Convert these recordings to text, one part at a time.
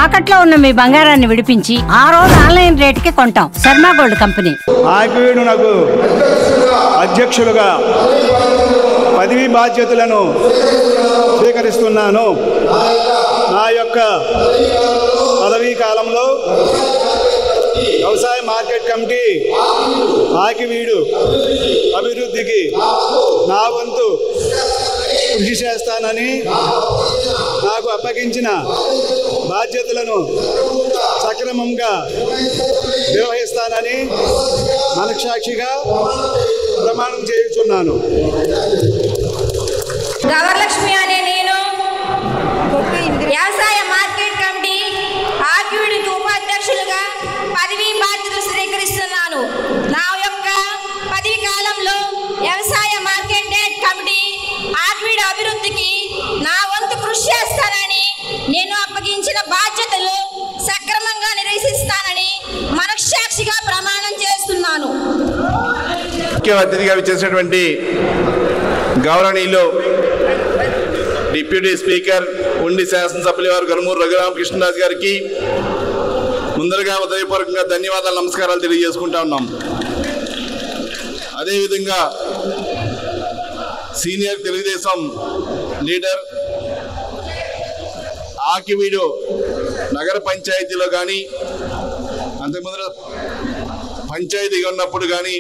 తాకట్లో ఉన్న మీ బంగారాన్ని విడిపించి ఆ రోజు ఆన్లైన్ రేటుకి కొంటాం. Sharma gold company. నాకు అధ్యక్షులుగా పదవి బాధ్యతలను స్వీకరిస్తున్నాను. నా యొక్క పదవీ కాలంలో వ్యవసాయ మార్కెట్ కమిటీ ఆకివీడు అభివృద్ధికి నా వంతు కృషి చేస్తానని, నాకు అప్పగించిన బాధ్యతలను సక్రమంగా నిర్వహిస్తానని మనస్సాక్షిగా ప్రమాణం చేయుచున్నాను. గవర్లక్ష్మి అనే నేను వ్యవసాయ మార్కెట్ కమిటీ ఆకివీడుకి ఉపాధ్యక్షులుగా పదవీ బాధ్యతలు స్వీకరిస్తున్నాను. నా యొక్క పదవి కాలంలో వ్యవసాయ మార్కెట్ కమిటీ ఆకివీడు అభివృద్ధికి నా వంతు కృషి చేస్తానని, నేను అప్పగించిన బాధ్యతలు సక్రమంగా నిర్వహిస్తానని మనస్సాక్షిగా ప్రమాణం చేస్తున్నాను. ముఖ్య అతిథిగా విచ్చేసినటువంటి గౌరవనీయులు డిప్యూటీ స్పీకర్ ఉండి శాసనసభ్యుల వారు గనుమూరు రఘురామకృష్ణరాజు గారికి ముందరగా హృదయపూర్వకంగా ధన్యవాదాలు, నమస్కారాలు తెలియజేసుకుంటా ఉన్నాం. అదేవిధంగా సీనియర్ తెలుగుదేశం లీడర్ ఆకివీడు నగర పంచాయతీలో కానీ, అంతకుముందు పంచాయతీగా ఉన్నప్పుడు కానీ,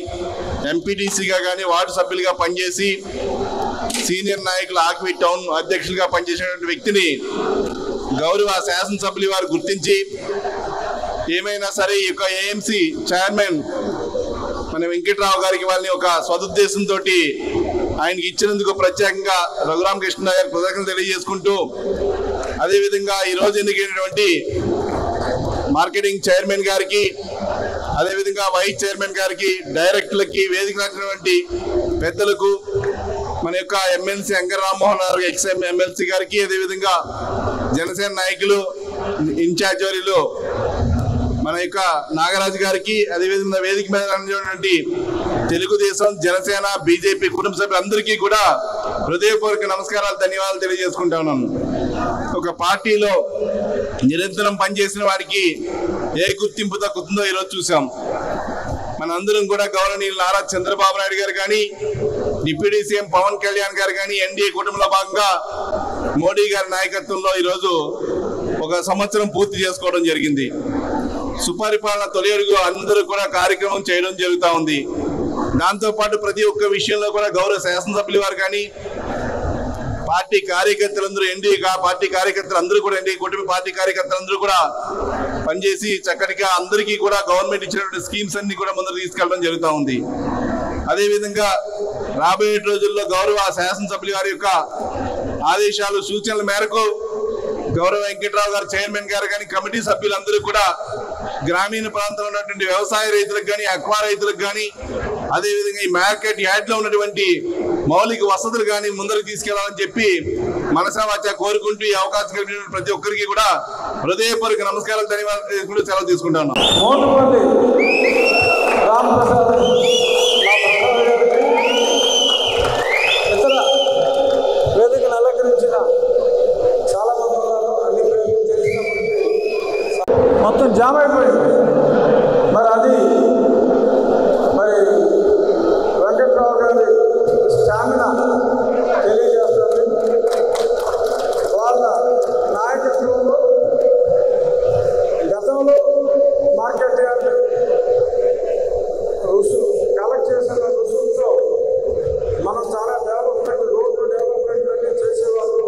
ఎంపీటీసీగా కానీ, వార్డు సభ్యులుగా పనిచేసి సీనియర్ నాయకులు ఆకివీడు టౌన్ అధ్యక్షులుగా పనిచేసినటువంటి వ్యక్తిని గౌరవ శాసనసభ్యులు వారు గుర్తించి, ఏమైనా సరే ఈ యొక్క ఏఎంసీ చైర్మన్ మన వెంకట్రావు గారికి వాళ్ళని ఒక సదుద్దేశంతో ఆయనకి ఇచ్చినందుకు ప్రత్యేకంగా రఘురామకృష్ణ గారి కృతజ్ఞతలు తెలియజేసుకుంటూ, అదేవిధంగా ఈరోజు ఎన్నికైనటువంటి మార్కెటింగ్ చైర్మన్ గారికి, అదేవిధంగా వైస్ చైర్మన్ గారికి, డైరెక్టర్లకి, వేదిక నచ్చినటువంటి పెద్దలకు, మన యొక్క ఎమ్మెల్సీ అంగర్ రామ్మోహన్ గారు ఎక్స్ ఎమ్మెల్సీ గారికి, అదేవిధంగా జనసేన నాయకులు ఇన్ఛార్జ్ వారిలో మన యొక్క నాగరాజు గారికి, అదేవిధంగా వేదిక మీద ఉన్నటువంటి తెలుగుదేశం, జనసేన, బీజేపీ కుటుంబ సభ్యులందరికీ కూడా హృదయపూర్వక నమస్కారాలు, ధన్యవాదాలు తెలియజేసుకుంటా ఉన్నాను. ఒక పార్టీలో నిరంతరం పనిచేసిన వారికి ఏ గుర్తింపు దక్కుతుందో ఈరోజు చూసాం. మనందరం కూడా గౌరవనీయులు నారా చంద్రబాబు నాయుడు గారు కానీ, డిప్యూటీ సీఎం పవన్ కళ్యాణ్ గారు కానీ, ఎన్డీఏ కుటుంబంలో భాగంగా మోడీ గారి నాయకత్వంలో ఈరోజు ఒక సంవత్సరం పూర్తి చేసుకోవడం జరిగింది. సుపరిపాలన తొలి అడుగు అందరూ కూడా కార్యక్రమం చేయడం జరుగుతూ ఉంది. దాంతోపాటు ప్రతి ఒక్క విషయంలో కూడా గౌరవ శాసనసభ్యుల వారు కానీ, పార్టీ కార్యకర్తలందరూ, ఎన్డీఏ పార్టీ కార్యకర్తలందరూ కూడా, ఎన్డీఏ కుటుంబ పార్టీ కార్యకర్తలందరూ కూడా పనిచేసి చక్కటిగా అందరికీ కూడా గవర్నమెంట్ ఇచ్చినటువంటి స్కీమ్స్ అన్ని కూడా ముందుకు తీసుకెళ్ళడం జరుగుతూ ఉంది. అదేవిధంగా రాబోయే రోజుల్లో గౌరవ శాసనసభ్యుల వారి యొక్క ఆదేశాలు, సూచనల మేరకు గౌరవ వెంకట్రావు గారు చైర్మన్ గారు కానీ, కమిటీ సభ్యులందరూ కూడా గ్రామీణ ప్రాంతంలో ఉన్నటువంటి వ్యవసాయ రైతులకు కానీ, అక్వా రైతులకు కానీ, అదేవిధంగా ఈ మార్కెట్ యార్డ్లో ఉన్నటువంటి మౌలిక వసతులు కానీ ముందరకు తీసుకెళ్లాలని చెప్పి మనసా వాచా కోరుకుంటూ ఈ అవకాశం కలిగిన ప్రతి ఒక్కరికి కూడా హృదయపూర్వక నమస్కారాలు, ధన్యవాదాలు చేసుకుంటూ సెలవు తీసుకుంటాను. వేదికను అలంకరించిన చాలా మంది ఉన్నారు. అన్ని పేర్లు తెలిసినప్పటికీ మొత్తం జామ్ అయిపోయింది. మరి అది మరి వెంకట్రావు గారి స్టామినా తెలియజేస్తుంది. వాళ్ళ నాయకత్వంలో గతంలో మార్కెట్ యార్డ్ రుసులు కలెక్ట్ చేసిన రుసులతో మనం చాలా డెవలప్మెంట్, రోడ్డు డెవలప్మెంట్ అన్ని చేసేవాళ్ళు.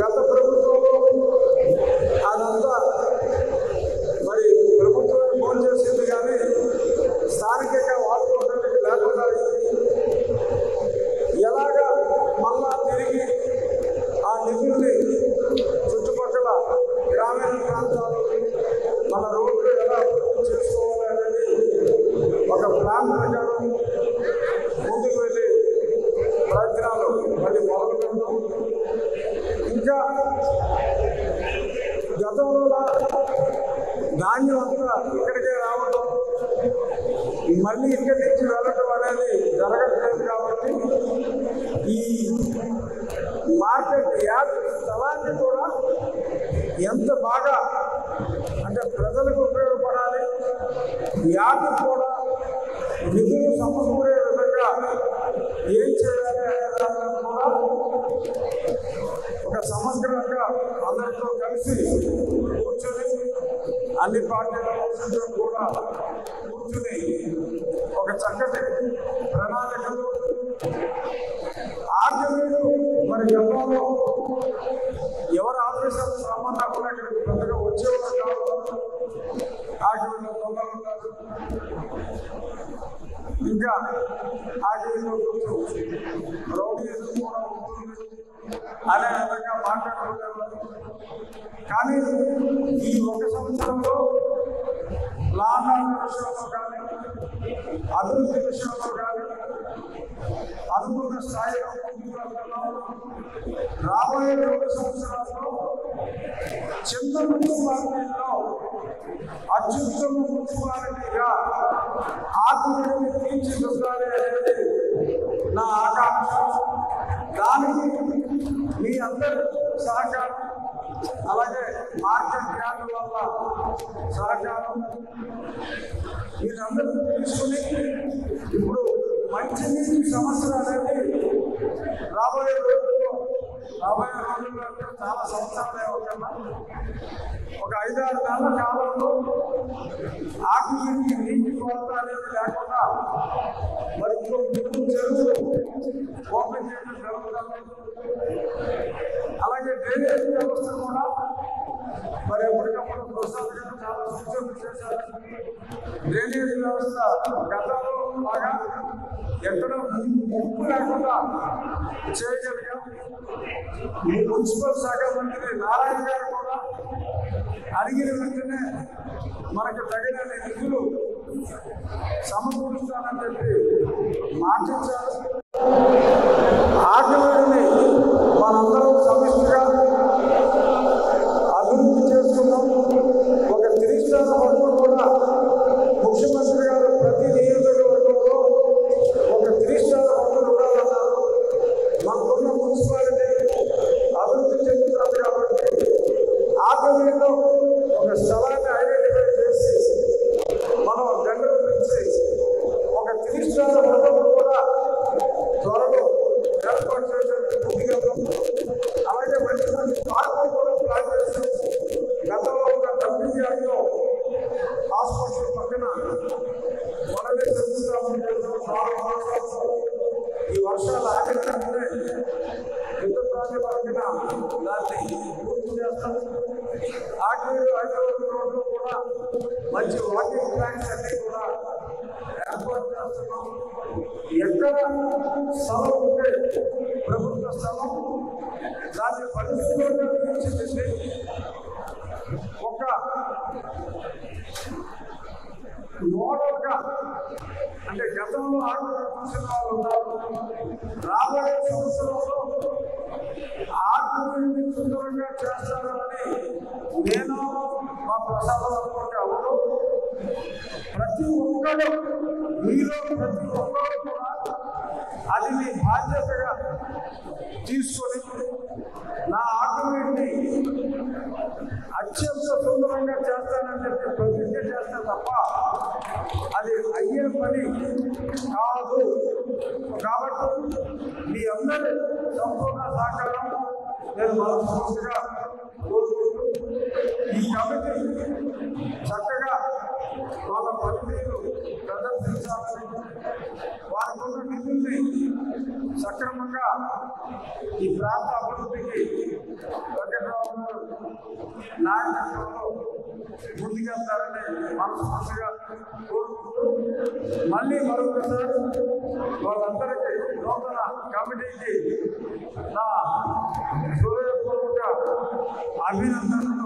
గత ప్రభుత్వంలో అదంతా మరి ప్రభుత్వమే ఫోన్ చేసింది కానీ స్థానికంగా వాడుకోవడానికి లేకుండా ఎలాగా మళ్ళా తిరిగి ఆ నిధుల్ని చుట్టుపక్కల గ్రామీణ ప్రాంతాలు మన రోడ్లు ఎలా అభివృద్ధి చేసుకోవాలి అనేది ఒక ప్లాన్ ప్రకారం ముందుకు వెళ్ళి ప్రయత్నాలు మళ్ళీ మొదలు పెడతాం. ఇంకా గతంలో ధాన్యం అంతా ఇక్కడికే రావడం, మళ్ళీ ఇక్కడి నుంచి వెళ్ళటం అనేది జరగట్లేదు. కాబట్టి ఈ మార్కెట్ యార్డ్ స్థలాన్ని కూడా ఎంత బాగా అంటే ప్రజలకు ఉపయోగపడాలి, వ్యాధి కూడా నిధులు సమకూరే విధంగా ఏం చేయాలి అనే దానిలో కూడా ఒక సమగ్రంగా అందరితో కలిసి కూర్చొని అన్ని పార్టీల కూడా కూర్చుని ఒక చక్కటి ప్రణాళికలు ఆర్గ్యుమెంట్ మరి గతంలో ఎవరు ఆఫీసర్లు రమ్మన్నా కూడా ఇక్కడికి పెద్దగా వచ్చేవారు కాదు. ఆర్గ్యుమెంట్లో దొంగలు ఉన్నారు, ఇంకా ఆర్గ్యుమెంట్లో కొంచెం రౌడీజం కూడా ఉంటుంది అనే విధంగా మాట్లాడుకుంటారు. కానీ ఈ ఒక సంవత్సరంలో లా అండ్ ఆర్డర్ విషయంలో కానీ అభివృద్ధి విషయంలో కానీ అనుకున్న స్థాయిలో ముందుకు వెళ్తున్నాం. రాబోయే 2 సంవత్సరాల్లో చిన్న మున్సిపాలిటీల్లో అత్యుత్తమ మున్సిపాలిటీగా ఆత్మీయుడిని తీర్చిదిద్దాలి అనేది నా ఆకాంక్ష. దానికి మీ అందరి సహకారం, అలాగే మార్కెట్ యార్డు వల్ల సహకారం వీళ్ళందరూ తీసుకుని ఇప్పుడు మంచినీటి సమస్య అనేది రాబోయే రోజుల్లో అంటే చాలా సంవత్సరాలే అవుతున్నా ఒక 5-6 నెలల కాలంలో ఆకునీటికి నీటి కొరత అనేది లేకుండా మరి ఇంకో 3 చెరువులు ఓపెన్ చేయడం జరుగుతుంది. అలాగే డ్రైనేజ్ వ్యవస్థ కూడా మరి ఎప్పటికప్పుడు ప్రసాద్ గారు చాలా సూచనలు చేశారు. డ్రైనేజ్ వ్యవస్థ గతంలో బాగా ఎక్కడ ముప్పు లేకుండా చేయగలిగాం. మున్సిపల్ శాఖ మంత్రి నారాయణ గారు కూడా అడిగిన వెంటనే మనకు తగిన నిధులు సమకూరుస్తానని చెప్పి మాటించారు. ఆటవిడిని మనందరం సమిష్టిగా అభివృద్ధి చేసుకున్నాం. ఒక 3 స్టార్ హోటల్ కూడా ముఖ్యమంత్రి గారు ప్రతి నియోజకవర్గంలో ఒక 3 స్టార్ హోటల్ ఉండాలన్నారు. మనకున్న మున్సిపాలిటీ అభివృద్ధి చెందుతుంది కాబట్టి ఆటవిడిలో ఒక స్థలాన్ని ఐడెంటిఫై చేసి మనం టెండర్ నుంచి ఒక 3 స్టార్ హోటల్ కూడా త్వరలో ఏర్పాటు చేయడానికి ముందుకెళ్తాం. అలాగే మంచి మంచి పార్కులు కూడా ప్లాన్ చేస్తాం. గతంలో ఒక డబ్ల్యూఆర్లో హాస్పిటల్ పక్కన మనమే శంకుస్థాపన చేస్తాం. 4 మాసాలు ఈ వర్షాలు ఆగినట్లనే యుద్ధ ప్రాతిపదికన దాన్ని పూర్తి చేస్తాం. ఆఖరి 5 రోడ్లు కూడా మంచి వాకింగ్ ట్రాక్స్ అన్ని కూడా ఏర్పాటు చేస్తున్నాం. ఎక్కడ స్థలం ఉంటే ప్రభుత్వ స్థలం దాన్ని పరిస్థితుల్లో తీర్చిదిద్ది ఒక మోడల్గా అంటే గతంలో ఆటలు చూసిన వాళ్ళు ఉన్నారు. రాబోయే సంవత్సరంలో ఆటలు సుందరంగా చేస్తారని నేను మా ప్రసాదం అనుకుంటే అవును. ప్రతి ఒక్కరు మీలో ప్రతి ఒక్కరు కూడా అది మీ బాధ్యతగా తీసుకొని నా ఆటోమేటిని అత్యంత సుందరంగా చేస్తానని చెప్పి ప్రతిజ్ఞ చేస్తే తప్ప అది అయ్యే పని కాదు. కాబట్టి మీ అందరి సంపూర్ణ సహకారం నేను మనస్ఫూర్తిగా కోరుకుంటూ ఈ కమిటీ చక్కగా వాళ్ళ పనితీరు ప్రదర్శించాలని, వారికున్న నిధుల్ని సక్రమంగా ఈ ప్రాంత అభివృద్ధికి వెంకటరావు గారు నాయకత్వంలో ముందుకెళ్తారని మనస్ఫూర్తిగా కోరుకుంటూ మళ్ళీ మరొకసారి వాళ్ళందరికీ నూతన కమిటీకి నా హృదయపూర్వక అభినందనలు